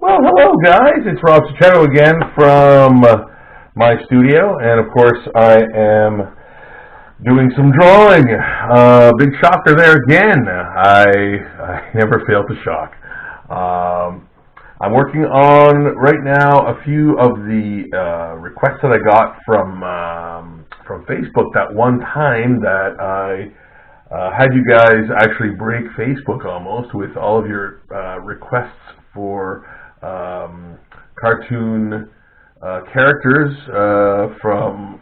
Well, hello guys, it's Rob Sacchetto again from my studio, and of course I am doing some drawing. Big shocker there again. I never fail to shock. I'm working on right now a few of the requests that I got from Facebook that one time that I had you guys actually break Facebook almost with all of your requests for cartoon characters from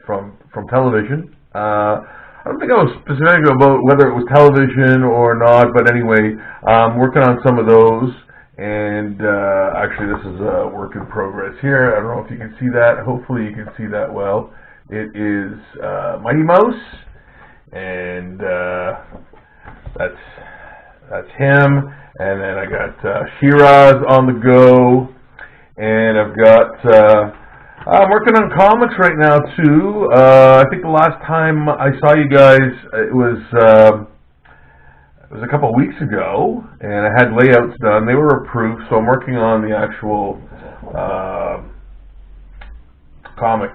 television. I don't think I was specific about whether it was television or not, but anyway, I'm working on some of those. And actually, this is a work in progress here. I don't know if you can see that. Hopefully, you can see that well. It is Mighty Mouse, and that's him. And then I got Shiraz on the go, and I've got I'm working on comics right now too. I think the last time I saw you guys, it was a couple of weeks ago, and I had layouts done. They were approved, so I'm working on the actual comic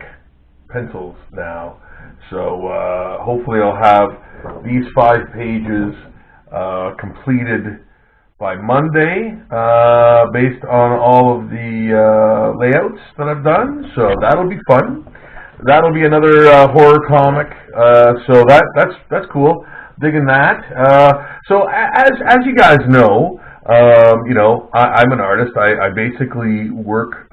pencils now. So hopefully I'll have these 5 pages completed by Monday, based on all of the layouts that I've done. So that'll be fun. That'll be another horror comic. So that's cool. Digging that. So as you guys know, I'm an artist. I basically work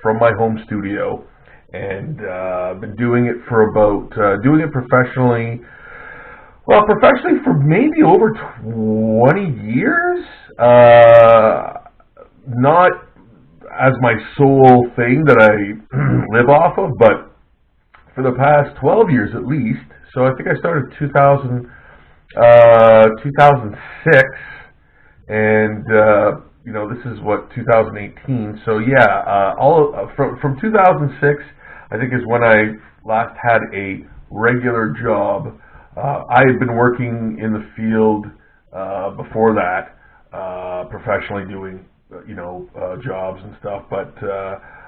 from my home studio, and I've been doing it for about doing it professionally. Well, professionally for maybe over 20 years. Not as my sole thing that I live off of, but for the past 12 years at least. So I think I started 2006, and this is what 2018. So yeah, from 2006, I think is when I last had a regular job. I had been working in the field before that, professionally doing jobs and stuff, but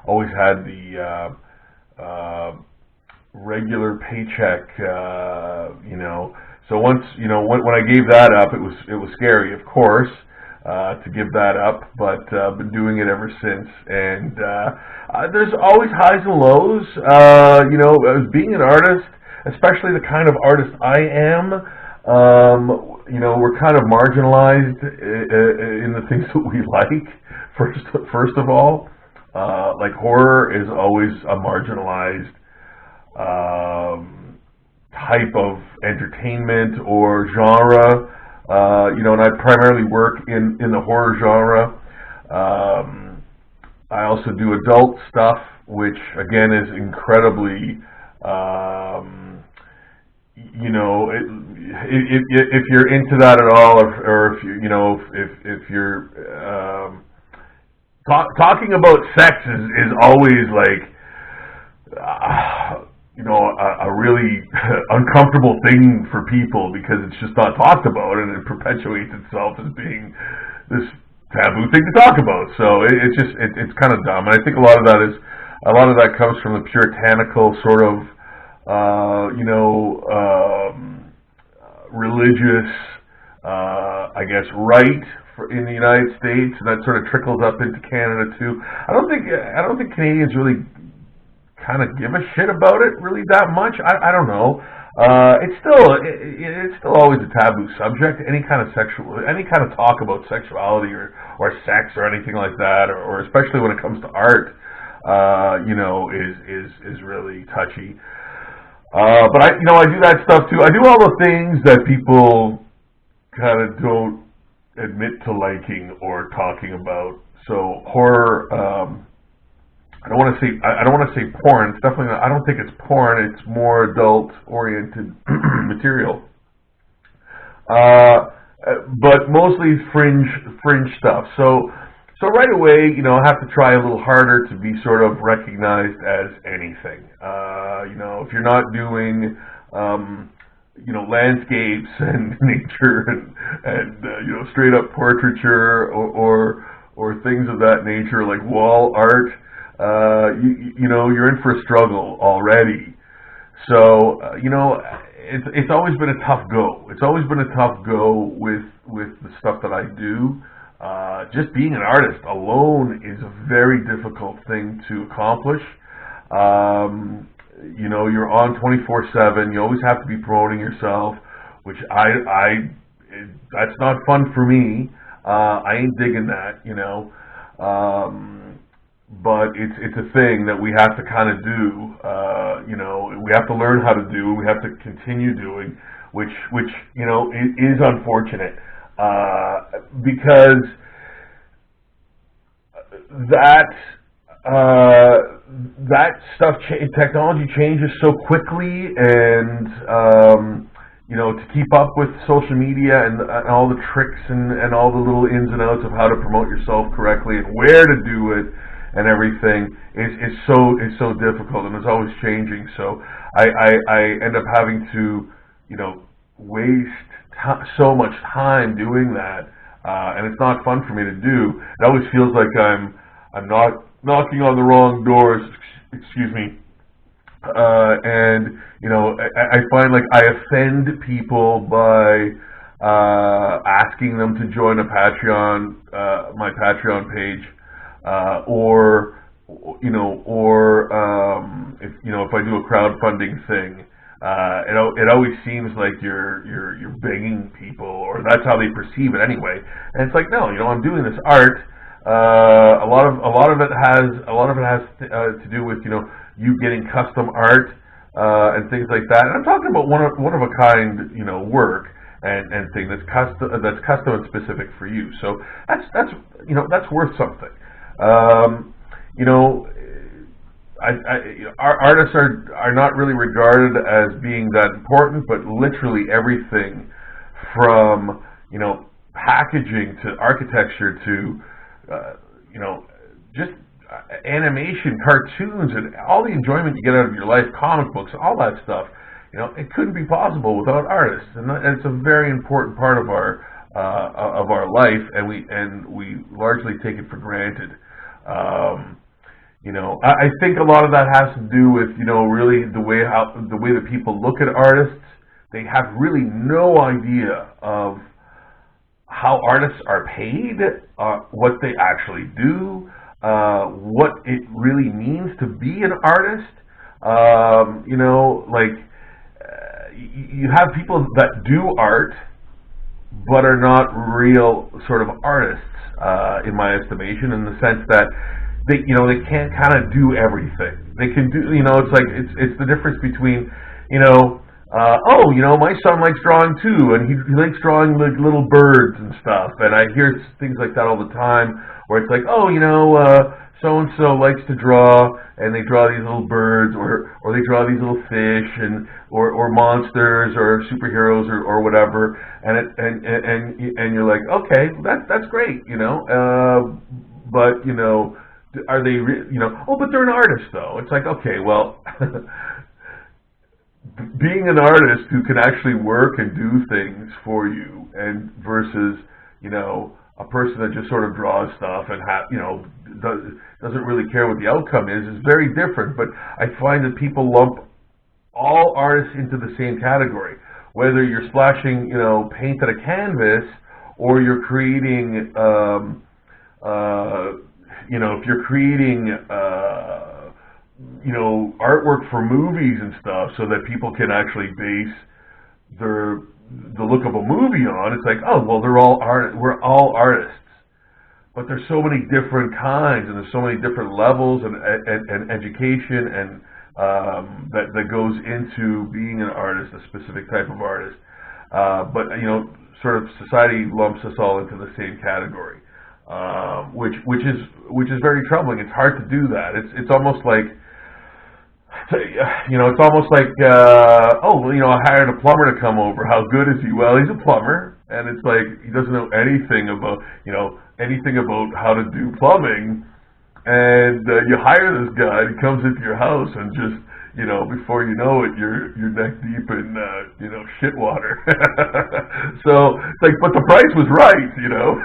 always had the regular paycheck. So once when I gave that up, it was scary, of course, to give that up, but I've been doing it ever since. And there's always highs and lows. As being an artist, especially the kind of artist I am, we're kind of marginalized in the things that we like. First of all, like horror is always a marginalized type of entertainment or genre. And I primarily work in the horror genre. I also do adult stuff, which again is incredibly if you're into that at all, or if you're talking about sex is always like a really uncomfortable thing for people, because it's just not talked about, and it perpetuates itself as being this taboo thing to talk about. So it's kind of dumb, and I think a lot of that comes from the puritanical sort of religious, I guess, right in the United States, and that sort of trickles up into Canada too. I don't think Canadians really kind of give a shit about it really that much. I don't know. It's still always a taboo subject. Any kind of talk about sexuality or sex or anything like that, or especially when it comes to art, is really touchy. But I do that stuff too. I do all the things that people kind of don't admit to liking or talking about. So horror, I don't want to say porn. It's definitely not, I don't think it's porn. It's more adult-oriented material. But mostly fringe stuff. So right away, I have to try a little harder to be sort of recognized as anything. If you're not doing, landscapes and nature and straight up portraiture or or things of that nature, like wall art, you know, you're in for a struggle already. So, it's always been a tough go. It's always been a tough go with the stuff that I do. Just being an artist alone is a very difficult thing to accomplish. You're on 24/7. You always have to be promoting yourself, which that's not fun for me. I ain't digging that, but it's a thing that we have to kind of do. We have to learn how to do. We have to continue doing, which is unfortunate, because that stuff, technology changes so quickly, and to keep up with social media and all the tricks and all the little ins and outs of how to promote yourself correctly and where to do it and everything is so difficult, and it's always changing. So I end up having to waste so much time doing that, and it's not fun for me to do. It always feels like I'm not knocking on the wrong doors, excuse me, and I find like I offend people by asking them to join a Patreon, my Patreon page, or if I do a crowdfunding thing, it always seems like you're begging people, or that's how they perceive it anyway. And it's like, no, I'm doing this art. A lot of it has to do with you getting custom art and things like that. And I'm talking about one of a kind work and thing that's custom and specific for you. So that's worth something. Our artists are not really regarded as being that important, but literally everything from packaging to architecture to just animation, cartoons, and all the enjoyment you get out of your life, comic books, all that stuff, it couldn't be possible without artists, and it's a very important part of our life, and we largely take it for granted. I think a lot of that has to do with really the way that people look at artists. They have really no idea of how artists are paid, what they actually do, what it really means to be an artist. You have people that do art, but are not real sort of artists, in my estimation, in the sense that they can't kind of do everything. They can do, it's the difference between, my son likes drawing too, and he likes drawing like little birds and stuff, and I hear things like that all the time, where it's like, so-and-so likes to draw, and they draw these little birds, or they draw these little fish, or monsters, or superheroes, or whatever, and you're like, okay, that's great, but, are they, but they're an artist, though. It's like, okay, well, being an artist who can actually work and do things for you, and versus, a person that just sort of draws stuff and doesn't really care what the outcome is very different. But I find that people lump all artists into the same category, whether you're splashing, paint at a canvas, or you're creating, if you're creating, artwork for movies and stuff, so that people can actually base the look of a movie on. It's like, oh, well, we're all artists, but there's so many different kinds, and there's so many different levels and education and that goes into being an artist, a specific type of artist. But sort of society lumps us all into the same category, which is very troubling. It's hard to do that. It's almost like, it's almost like, I hired a plumber to come over. How good is he? Well, he's a plumber, and it's like he doesn't know anything about how to do plumbing. And you hire this guy, he comes into your house and just, you know, before you know it, you're neck deep in, you know, shit water. So, it's like, but the price was right, you know.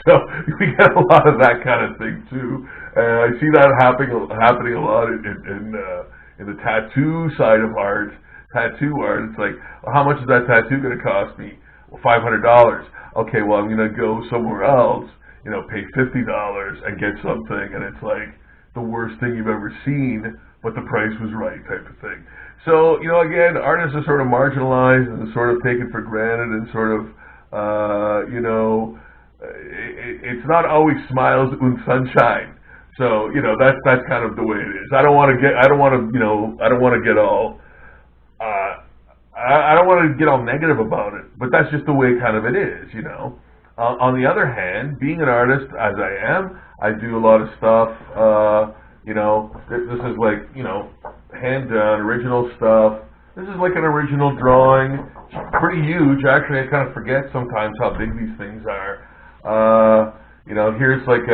So, we get a lot of that kind of thing, too. I see that happening a lot in the tattoo side of art. Tattoo art, it's like, well, how much is that tattoo going to cost me? Well, $500. Okay, well, I'm going to go somewhere else, you know, pay $50 and get something, and it's like the worst thing you've ever seen, but the price was right type of thing. So, you know, again, artists are sort of marginalized and sort of taken for granted and sort of, you know, it's not always smiles and sunshine. So, you know, that's kind of the way it is. I don't want to get all, I don't want to get all negative about it, but that's just the way kind of it is, you know. On the other hand, being an artist, as I am, I do a lot of stuff, you know, this is like, you know, hand-done, original stuff. This is like an original drawing. It's pretty huge. Actually, I kind of forget sometimes how big these things are. You know, here's like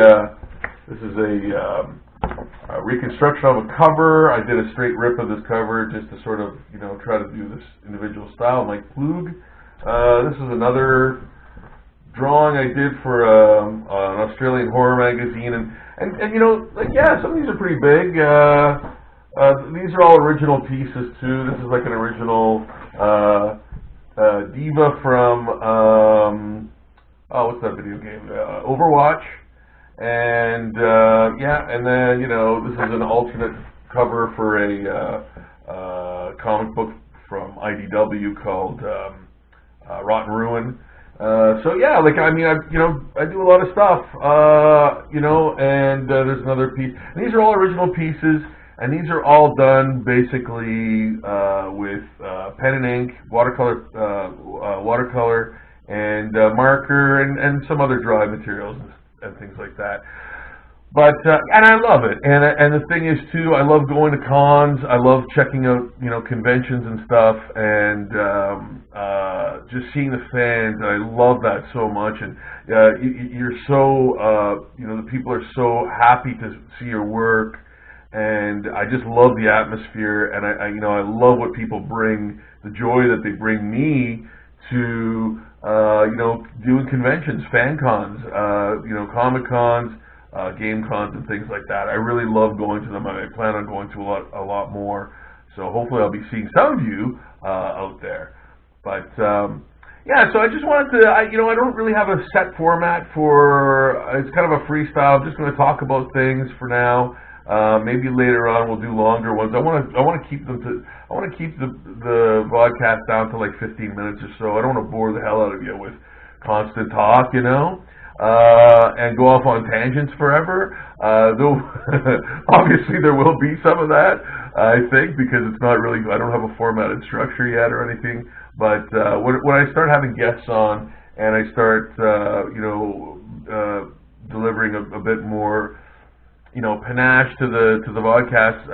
this is a reconstruction of a cover. I did a straight rip of this cover just to sort of, you know, try to do this individual style, like Plug. This is another drawing I did for an Australian horror magazine, and you know, like, yeah, some of these are pretty big. These are all original pieces too. This is like an original diva from what's that video game? Overwatch. And yeah, and then, you know, this is an alternate cover for a comic book from IDW called Rotten Ruin. So yeah, like, I mean, I do a lot of stuff, you know, and there's another piece. And these are all original pieces, and these are all done basically with pen and ink, watercolor, and marker, and some other dry materials and things like that. But and I love it. And the thing is too, I love going to cons. I love checking out, you know, conventions and stuff, and just seeing the fans. I love that so much. And you're so, you know, the people are so happy to see your work, and I just love the atmosphere. And I you know, I love what people bring, the joy that they bring me to, you know, doing conventions, fan cons, you know, comic cons, game cons, and things like that. I really love going to them. I plan on going to a lot more. So hopefully I'll be seeing some of you out there. But yeah, so I just wanted to, you know, I don't really have a set format for. It's kind of a freestyle. I'm just going to talk about things for now. Maybe later on we'll do longer ones. I want to keep them to. I want to keep the broadcast down to like 15 minutes or so. I don't want to bore the hell out of you with constant talk, you know, and go off on tangents forever. Though obviously there will be some of that, I think, because it's not really. I don't have a formatted structure yet or anything. But when I start having guests on and I start, you know, delivering a bit more, you know, panache to the podcast,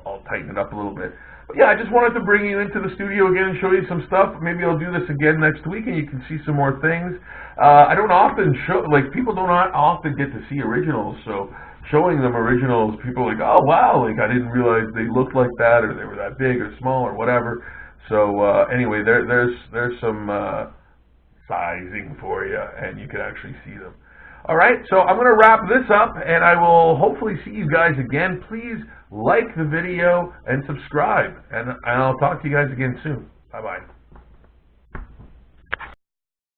I'll tighten it up a little bit. But yeah, I just wanted to bring you into the studio again and show you some stuff. Maybe I'll do this again next week, and you can see some more things. I don't often show, like, people don't often get to see originals, so showing them originals, people are like, oh wow, like, I didn't realize they looked like that, or they were that big or small or whatever. So anyway, there's some sizing for you, and you can actually see them. All right, so I'm going to wrap this up, and I will hopefully see you guys again. Please like the video and subscribe, and I'll talk to you guys again soon. Bye-bye.